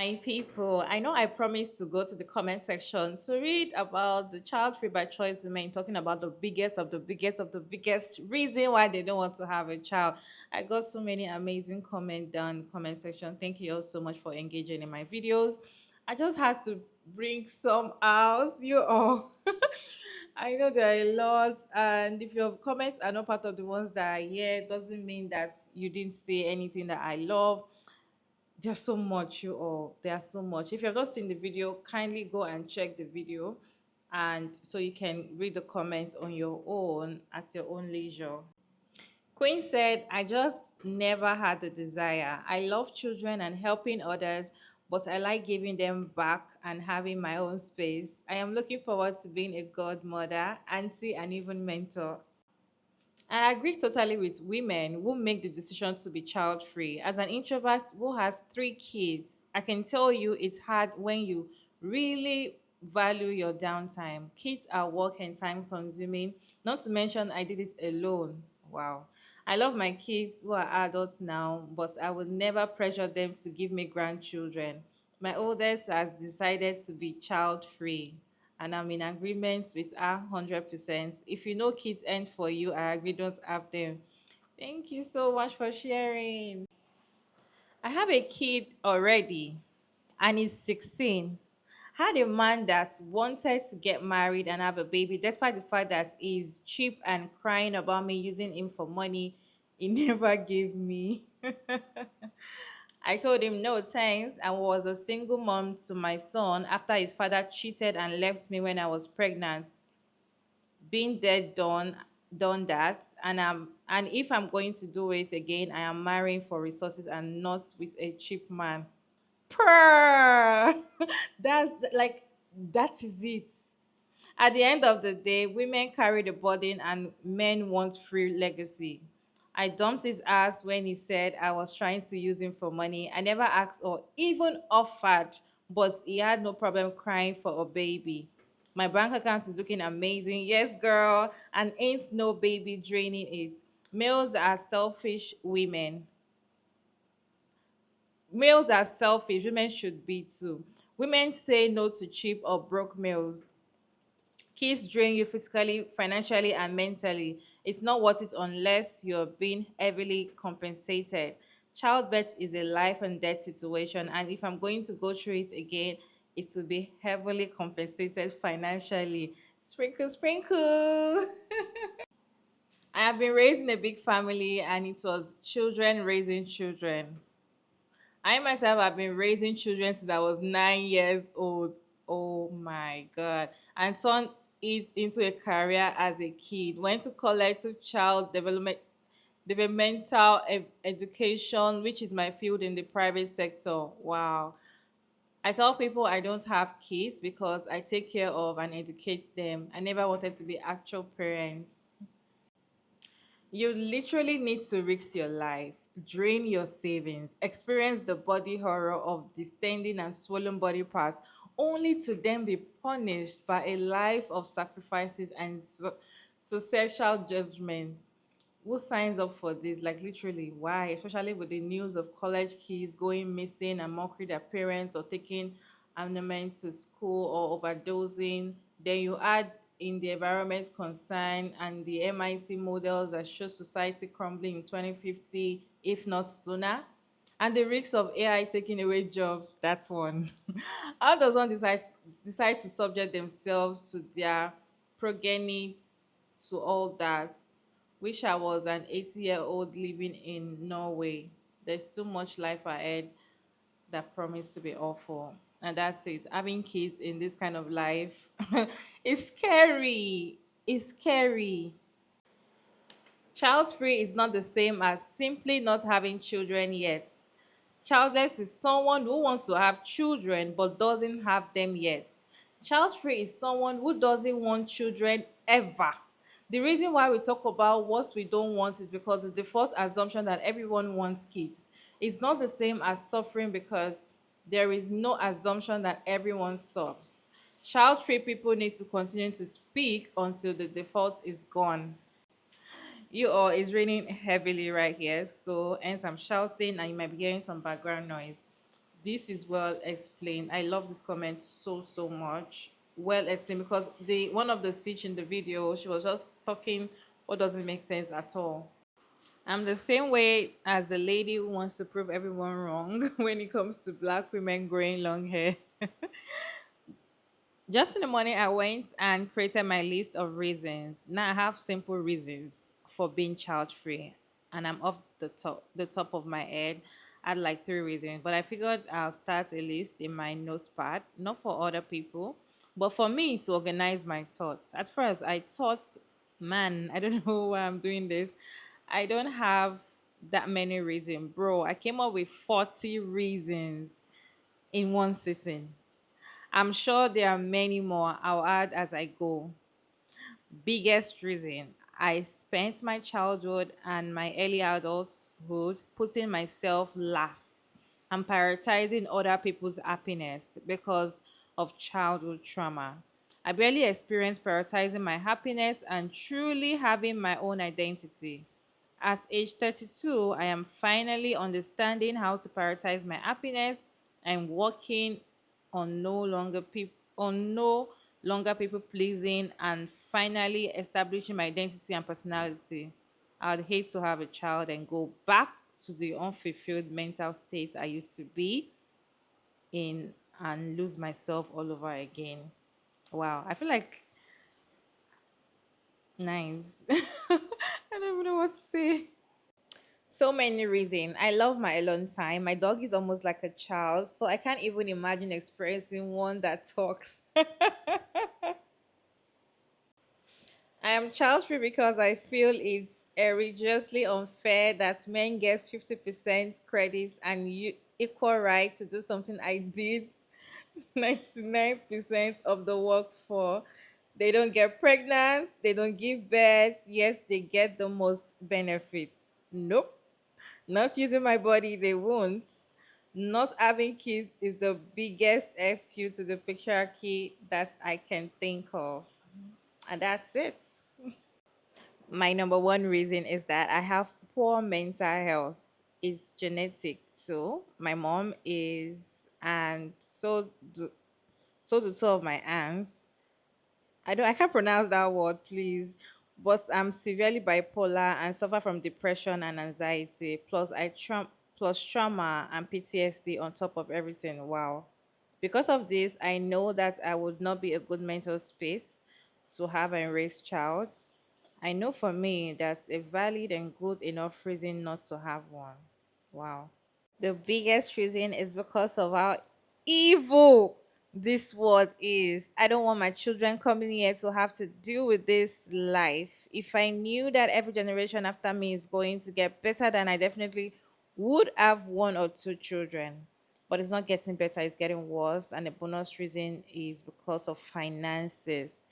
My people, I know I promised to go to the comment section to read about the child free by choice women talking about the biggest of the biggest of the biggest reason why they don't want to have a child. I got so many amazing comments down in the comment section. Thank you all so much for engaging in my videos. I just had to bring some out, you all. I know there are a lot, and if your comments are not part of the ones that are here, doesn't mean that you didn't say anything that I love. There's so much, you all. There's so much. If you've not seen the video, kindly go and check the video, and so you can read the comments on your own at your own leisure. Queen said, I just never had the desire. I love children and helping others, but I like giving them back and having my own space. I am looking forward to being a godmother, auntie, and even mentor. I agree totally with women who make the decision to be child free. As an introvert who has 3 kids, I can tell you it's hard when you really value your downtime. Kids are work and time consuming, not to mention I did it alone. Wow. I love my kids who are adults now, but I would never pressure them to give me grandchildren. My oldest has decided to be child free and I'm in agreement with her 100%. If you know kids end for you, I agree, don't have them. Thank you so much for sharing. I have a kid already and he's 16. Had a man that wanted to get married and have a baby, despite the fact that he's cheap and crying about me using him for money he never gave me. I told him no thanks and was a single mom to my son after his father cheated and left me when I was pregnant. Being dead done that, and if I'm going to do it again, I am marrying for resources and not with a cheap man. Purr. That's like that is it. At the end of the day, women carry the burden and men want free legacy. I dumped his ass when he said I was trying to use him for money. I never asked or even offered, but he had no problem crying for a baby. My bank account is looking amazing. Yes, girl. And ain't no baby draining it. Males are selfish women. Males are selfish. Women should be too. Women say no to cheap or broke males. Kids drain you physically, financially, and mentally. It's not worth it unless you're being heavily compensated. Childbirth is a life and death situation, and if I'm going to go through it again, it will be heavily compensated financially. Sprinkle, sprinkle. I have been raised in a big family, and it was children raising children. I myself have been raising children since I was 9 years old. Oh my God. And turned it into a career as a kid. Went to college, took child developmental education, which is my field in the private sector. Wow. I tell people I don't have kids because I take care of and educate them. I never wanted to be actual parents. You literally need to risk your life, drain your savings, experience the body horror of distending and swollen body parts, only to then be punished by a life of sacrifices and social judgments. Who signs up for this? Like, literally, why? Especially with the news of college kids going missing and mocking their parents or taking amendment to school or overdosing. Then you add in the environment concern and the MIT models that show society crumbling in 2050, if not sooner. And the risks of AI taking away jobs, that's one. How does one decide to subject themselves to their progenitors to all that? Wish I was an 80-year-old living in Norway. There's too much life ahead that promise to be awful. And that's it. Having kids in this kind of life is scary. It's scary. Child free is not the same as simply not having children yet. Childless is someone who wants to have children but doesn't have them yet. Child free is someone who doesn't want children ever. The reason why we talk about what we don't want is because the default assumption that everyone wants kids is not the same as suffering because there is no assumption that everyone suffers. Child free people need to continue to speak until the default is gone. You all, it's raining heavily right here, so hence I'm shouting and you might be hearing some background noise. This is well explained. I love this comment so so much. Well explained, because the one of the stitch in the video, she was just talking what doesn't make sense at all. I'm the same way as the lady who wants to prove everyone wrong when it comes to black women growing long hair. Just in the morning, I went and created my list of reasons. Now I have simple reasons for being child free, and I'm off the top of my head. I had like three reasons, but I figured I'll start a list in my notepad, not for other people, but for me to organize my thoughts. At first, I thought, man, I don't know why I'm doing this. I don't have that many reasons, bro. I came up with 40 reasons in one sitting. I'm sure there are many more I'll add as I go. Biggest reason, I spent my childhood and my early adulthood putting myself last and prioritizing other people's happiness because of childhood trauma. I barely experienced prioritizing my happiness and truly having my own identity. At age 32, I am finally understanding how to prioritize my happiness and working on no longer people pleasing, and finally establishing my identity and personality. I'd hate to have a child and go back to the unfulfilled mental state I used to be in and lose myself all over again. Wow, I feel like nice. I don't even know what to say. So many reasons. I love my alone time. My dog is almost like a child, so I can't even imagine experiencing one that talks. I am child free because I feel it's egregiously unfair that men get 50% credits and equal right to do something I did 99% of the work for. They don't get pregnant, they don't give birth, yes, they get the most benefits. Nope. Not using my body, they won't. Not having kids is the biggest FU to the patriarchy that I can think of. And that's it. My number one reason is that I have poor mental health. It's genetic too. My mom is, and so do two of my aunts. I can't pronounce that word, please. But I'm severely bipolar and suffer from depression and anxiety. Plus trauma and PTSD on top of everything. Wow. Because of this, I know that I would not be a good mental space to have and raise child. I know for me that's a valid and good enough reason not to have one. Wow. The biggest reason is because of how evil this world is. I don't want my children coming here to have to deal with this life. If I knew that every generation after me is going to get better, then I definitely would have one or two children. But it's not getting better, it's getting worse. And the bonus reason is because of finances.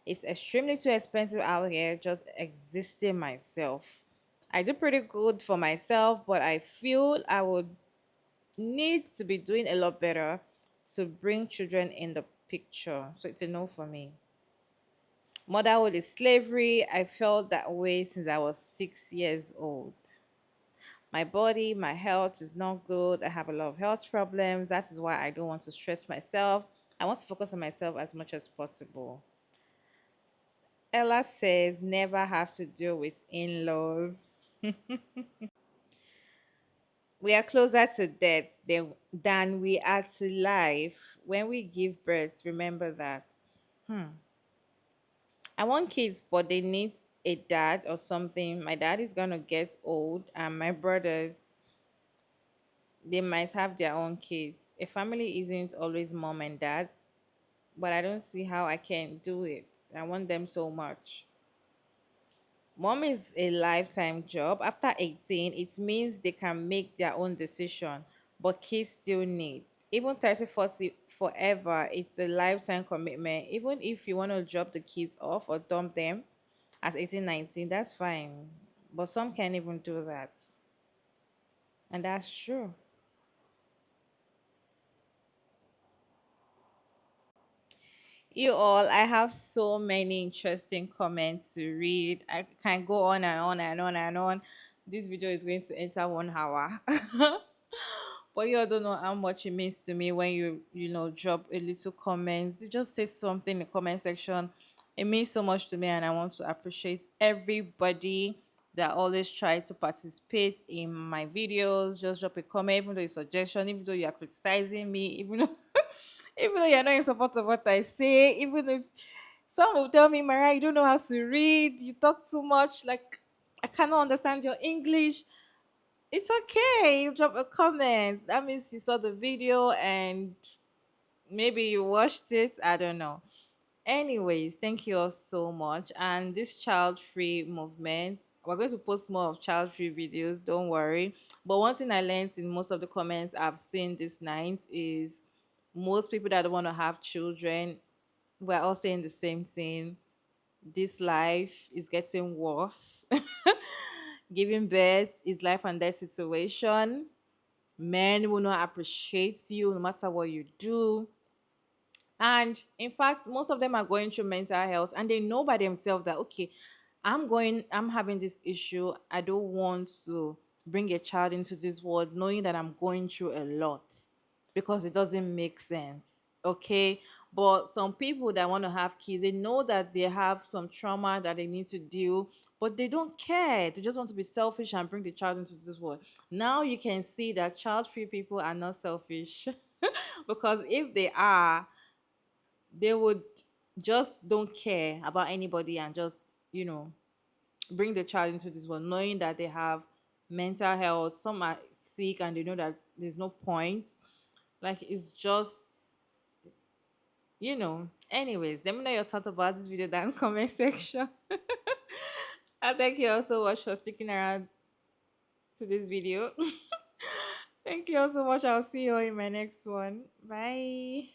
It's extremely too expensive out here just existing myself. I do pretty good for myself, but I feel I would need to be doing a lot better to bring children in the picture. So it's a no for me. Motherhood is slavery. I felt that way since I was 6 years old. My body, my health is not good. I have a lot of health problems. That is why I don't want to stress myself. I want to focus on myself as much as possible. Ella says never have to deal with in laws. We are closer to death than we are to life. When we give birth, remember that. Hmm. I want kids, but they need a dad or something. My dad is gonna get old, and my brothers, they might have their own kids. A family isn't always mom and dad, but I don't see how I can do it. I want them so much. Mom is a lifetime job. After 18, it means they can make their own decision, but kids still need. Even 30, 40 forever, it's a lifetime commitment. Even if you want to drop the kids off or dump them at 18, 19, that's fine. But some can't even do that. And that's true. You all, I have so many interesting comments to read. I can go on and on and on and on. This video is going to enter 1 hour. But you all don't know how much it means to me when you drop a little comments. You just say something in the comment section. It means so much to me, and I want to appreciate everybody that always try to participate in my videos. Just drop a comment, even though it's suggestion, even though you are criticizing me, even though even though you're not in support of what I say, even if some will tell me, Mariah, you don't know how to read, you talk too much, like I cannot understand your English. It's okay. You drop a comment. That means you saw the video and maybe you watched it. I don't know. Anyways, thank you all so much. And this child free movement, we're going to post more of child free videos. Don't worry. But one thing I learned in most of the comments I've seen this night is most people that don't want to have children, we're all saying the same thing. This life is getting worse. Giving birth is life and death situation. Men will not appreciate you no matter what you do. And in fact, most of them are going through mental health and they know by themselves that, okay, I'm having this issue. I don't want to bring a child into this world knowing that I'm going through a lot because it doesn't make sense. Okay. But some people that want to have kids, they know that they have some trauma that they need to deal, but they don't care. They just want to be selfish and bring the child into this world. Now you can see that child free people are not selfish because if they are, they would just don't care about anybody and just bring the child into this world knowing that they have mental health, some are sick and they know that there's no point, like it's just anyways, let me know your thoughts about this video down in comment section. And thank you all so much for sticking around to this video. Thank you all so much. I'll see you all in my next one. Bye.